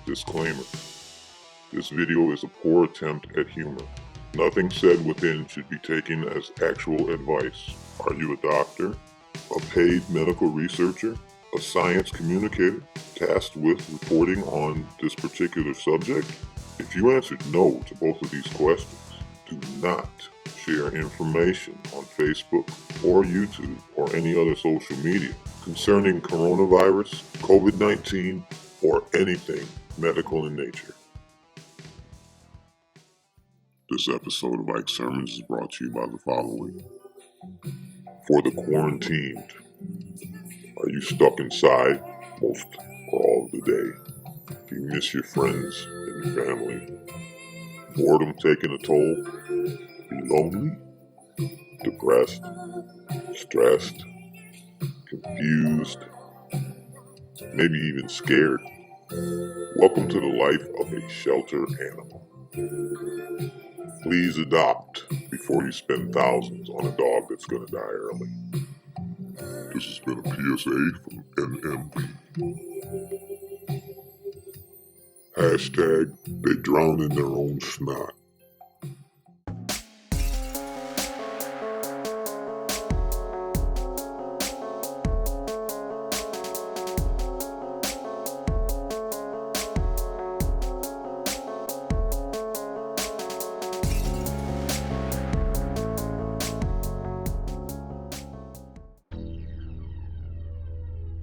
Disclaimer: this video is a poor attempt at humor. Nothing said within should be taken as actual advice. Are you a doctor? A paid medical researcher? A science communicator tasked with reporting on this particular subject? If you answered no to both of these questions, do not share information on Facebook or YouTube or any other social media concerning coronavirus, COVID-19, or anything medical in nature. This episode of IKE Sermons is brought to you by the following. For the quarantined. Are you stuck inside most or all of the day? Do you miss your friends and your family? Boredom taking a toll? Are you lonely? Depressed? Stressed? Confused? Maybe even scared? Welcome to the life of a shelter animal. Please adopt before you spend thousands on a dog that's going to die early. This has been a PSA from NMP. Hashtag they drown in their own snot.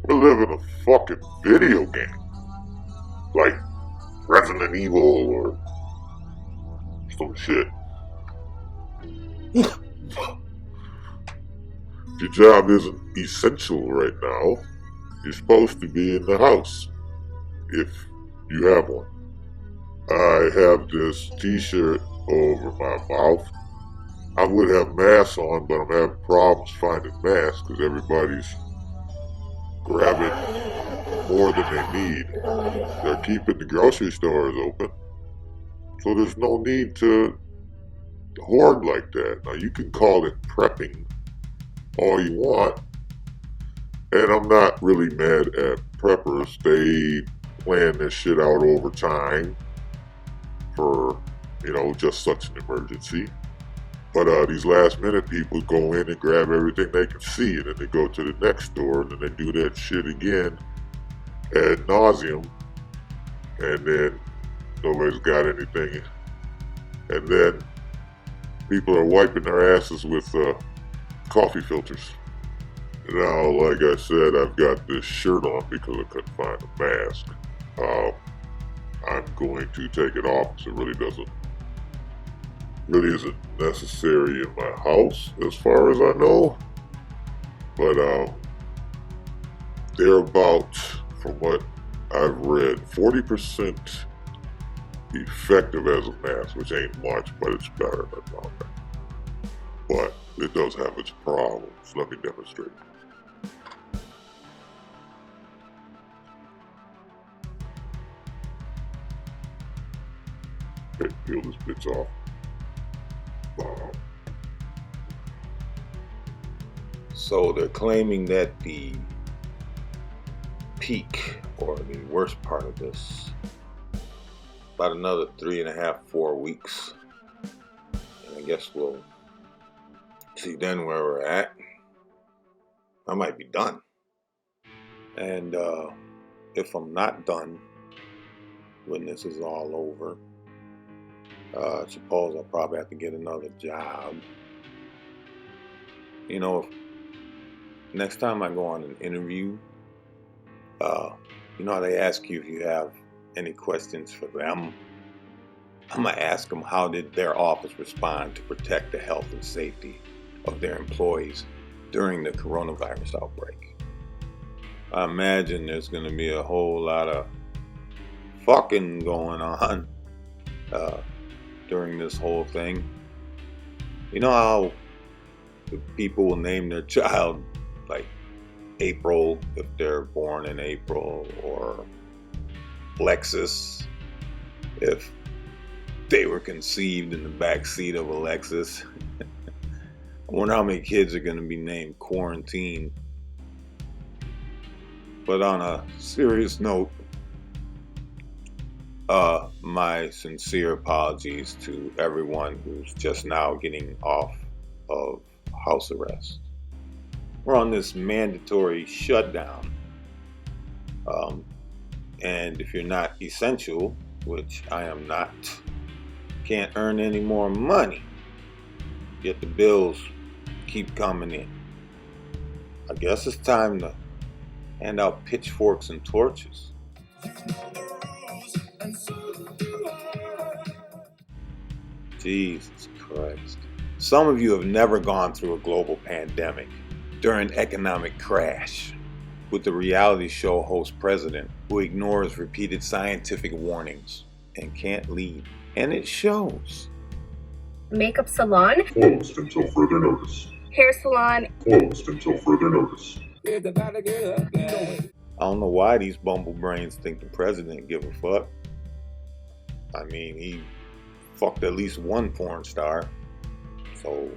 We live in a fucking video game. Like Resident Evil or some shit. If your job isn't essential right now, you're supposed to be in the house. If you have one. I have this t-shirt over my mouth. I would have masks on, but I'm having problems finding masks because everybody's grabbing more than they need. They're keeping the grocery stores open, so there's no need to hoard like that. Now you can call it prepping all you want, and I'm not really mad at preppers. They plan this shit out over time for, just such an emergency. But these last minute people go in and grab everything they can see, and then they go to the next store, and then they do that shit again ad nauseum, and then nobody's got anything. And then people are wiping their asses with coffee filters. Now, like I said, I've got this shirt on because I couldn't find a mask. I'm going to take it off because it really isn't necessary in my house as far as I know. But they're about, from what I've read, 40% effective as a mask, which ain't much, but it's better than nothing. But it does have its problems. Let me demonstrate. Okay, peel this bitch off. So they're claiming that the peak, or the worst part of this, about another 3.5, 4 weeks. And I guess we'll see then where we're at. I might be done. And if I'm not done when this is all over, I suppose I'll probably have to get another job. Next time I go on an interview, how they ask you if you have any questions for them. I'm going to ask them, how did their office respond to protect the health and safety of their employees during the coronavirus outbreak? I imagine there's going to be a whole lot of fucking going on during this whole thing. You know how the people will name their child like April if they're born in April, or Lexus if they were conceived in the back seat of a Lexus. I wonder how many kids are going to be named Quarantine. But on a serious note, My sincere apologies to everyone who's just now getting off of house arrest. We're on this mandatory shutdown. And if you're not essential, which I am not, can't earn any more money, yet the bills keep coming in. I guess it's time to hand out pitchforks and torches. Jesus Christ. Some of you have never gone through a global pandemic during economic crash with the reality show host president who ignores repeated scientific warnings and can't lead. And it shows. Makeup salon Closed until further notice. hair salon Closed until further notice. I don't know why these bumble brains think the president give a fuck. I mean, he fucked at least one porn star, so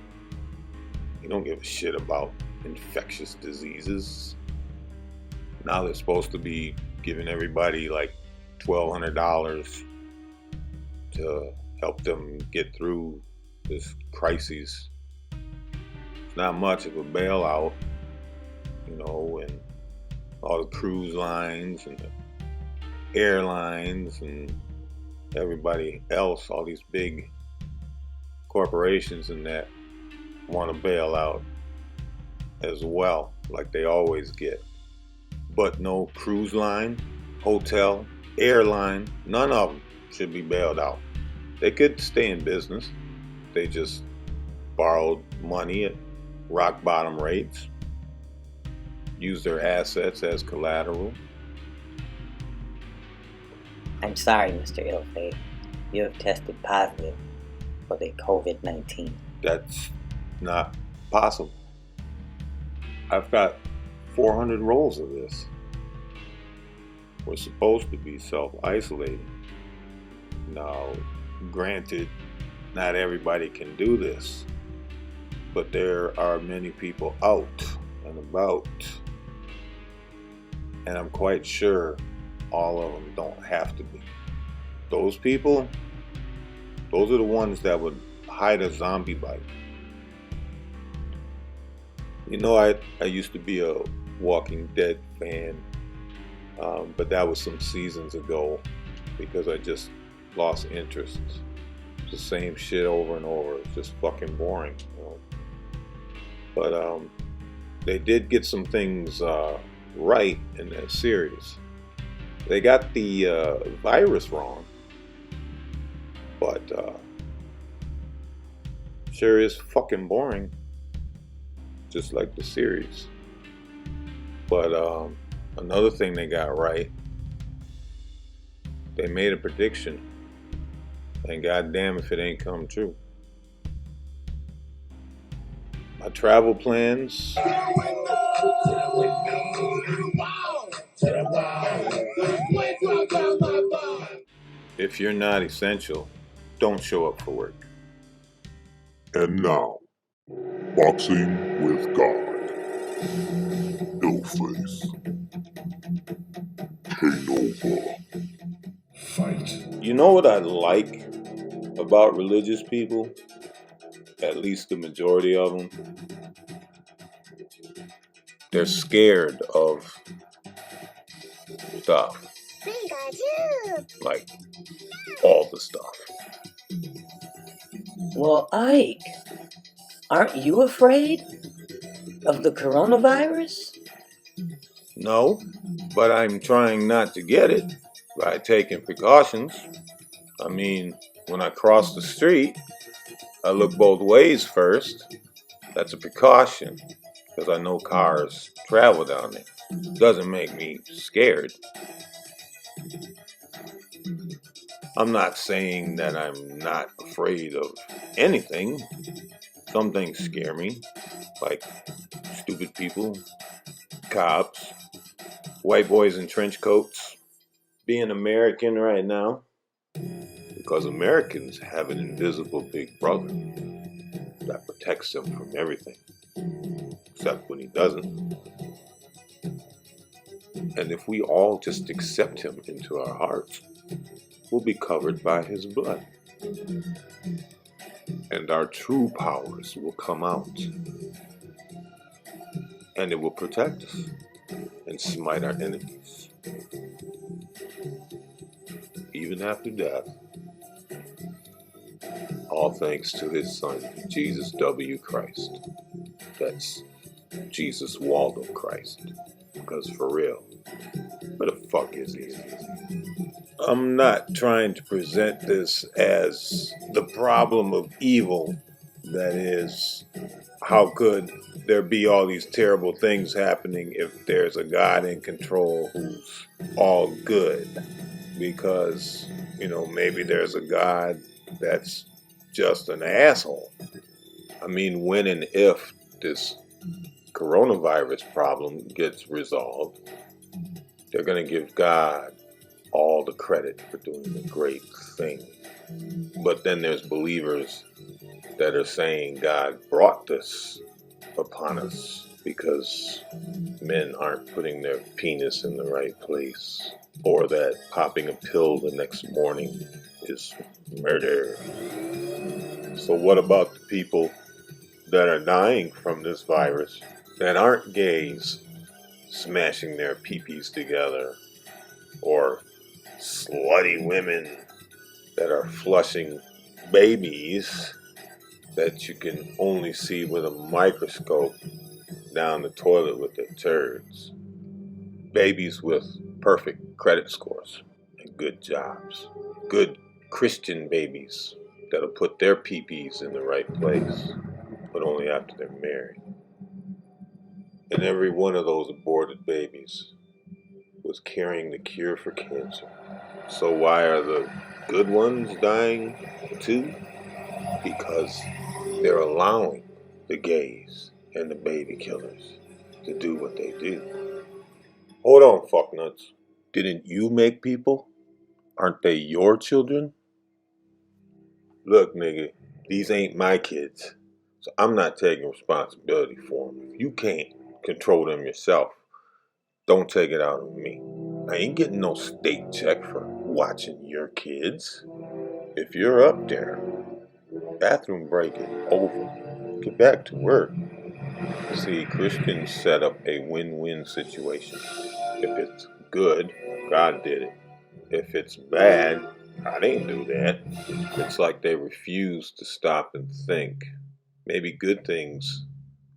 he don't give a shit about infectious diseases. Now they're supposed to be giving everybody like $1,200 to help them get through this crisis. It's not much of a bailout, and all the cruise lines and the airlines and everybody else, all these big corporations and that want to bail out as well, like they always get. But no cruise line, hotel, airline, none of them should be bailed out. They could stay in business. They just borrowed money at rock bottom rates, use their assets as collateral. I'm sorry, Mr. Illfate. You have tested positive for the COVID-19. That's not possible. I've got 400 rolls of this. We're supposed to be self-isolating. Now, granted, not everybody can do this, but there are many people out and about, and I'm quite sure all of them don't have to be. Those people, those are the ones that would hide a zombie bite. I used to be a Walking Dead fan, but that was some seasons ago because I just lost interest. It's the same shit over and over. It's just fucking boring. But they did get some things right in that series. They got the virus wrong, but sure is fucking boring, just like the series. But another thing they got right, they made a prediction, and goddamn if it ain't come true. My travel plans, if you're not essential, don't show up for work. And now, Boxing with God. Illface. K-Nova. Fight. You know what I like about religious people? At least the majority of them. They're scared of stuff. Like, all the stuff. Well, Ike, aren't you afraid of the coronavirus? No, but I'm trying not to get it by taking precautions. I mean, when I cross the street, I look both ways first. That's a precaution, because I know cars travel down there. Doesn't make me scared. I'm not saying that I'm not afraid of anything. Some things scare me, like stupid people, cops, white boys in trench coats. Being American right now, because Americans have an invisible big brother that protects them from everything, except when he doesn't. And if we all just accept him into our hearts, will be covered by his blood. And our true powers will come out. And it will protect us and smite our enemies. Even after death. All thanks to his son, Jesus W. Christ. That's Jesus Waldo Christ. Because for real, where the fuck is he? I'm not trying to present this as the problem of evil. That is, how could there be all these terrible things happening if there's a God in control who's all good? Because, maybe there's a God that's just an asshole. I mean, when and if this coronavirus problem gets resolved, they're going to give God all the credit for doing a great thing. But then there's believers that are saying God brought this upon us because men aren't putting their penis in the right place, or that popping a pill the next morning is murder. So what about the people that are dying from this virus that aren't gays smashing their peepees together, or slutty women that are flushing babies that you can only see with a microscope down the toilet with their turds? Babies with perfect credit scores and good jobs. Good Christian babies that'll put their peepees in the right place, but only after they're married. And every one of those aborted babies was carrying the cure for cancer. So why are the good ones dying too? Because they're allowing the gays and the baby killers to do what they do. Hold on, fucknuts. Didn't you make people? Aren't they your children? Look, nigga, these ain't my kids, so I'm not taking responsibility for them. If you can't control them yourself, don't take it out on me. I ain't getting no state check for watching your kids. If you're up there, bathroom break it over. Get back to work. See, Christians set up a win-win situation. If it's good, God did it. If it's bad, I didn't do that. It's like they refuse to stop and think. Maybe good things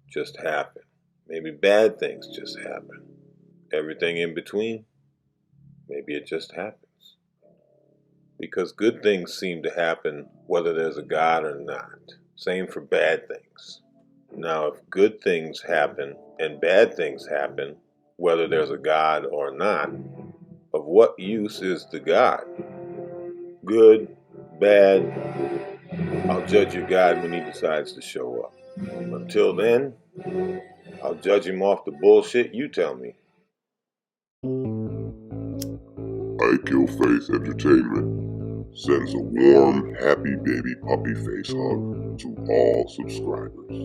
just happen. Maybe bad things just happen. Everything in between, maybe it just happens. Because good things seem to happen whether there's a God or not. Same for bad things. Now, if good things happen and bad things happen, whether there's a God or not, of what use is the God? Good, bad, I'll judge your God when he decides to show up. Until then, I'll judge him off the bullshit you tell me. IKE Faith Entertainment sends a warm, happy baby puppy face hug to all subscribers.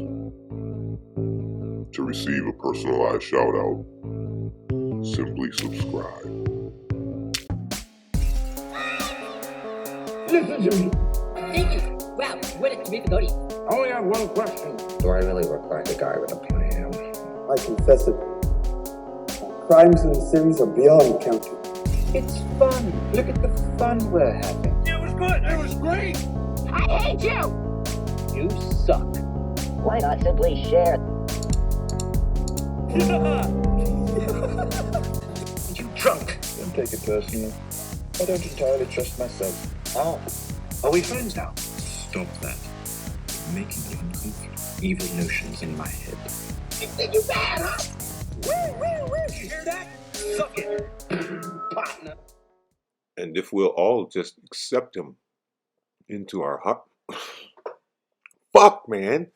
To receive a personalized shout out, simply subscribe. Listen to me. Thank you. Wow, what a terrific audience. I only have one question. Do I really look like a guy with a plan? I confess it. My crimes and sins are beyond counting. It's fun. Look at the fun we're having. It was good. It was great. I hate you! You suck. Why not simply share? You drunk. Don't take it personally. I don't entirely trust myself. Oh. Are we friends now? Stop that. You're making me uncomfortable. Evil notions in my head. You think you bad, huh? Woo! You hear that? Suck it, partner. And if we'll all just accept him into our heart. Fuck, man.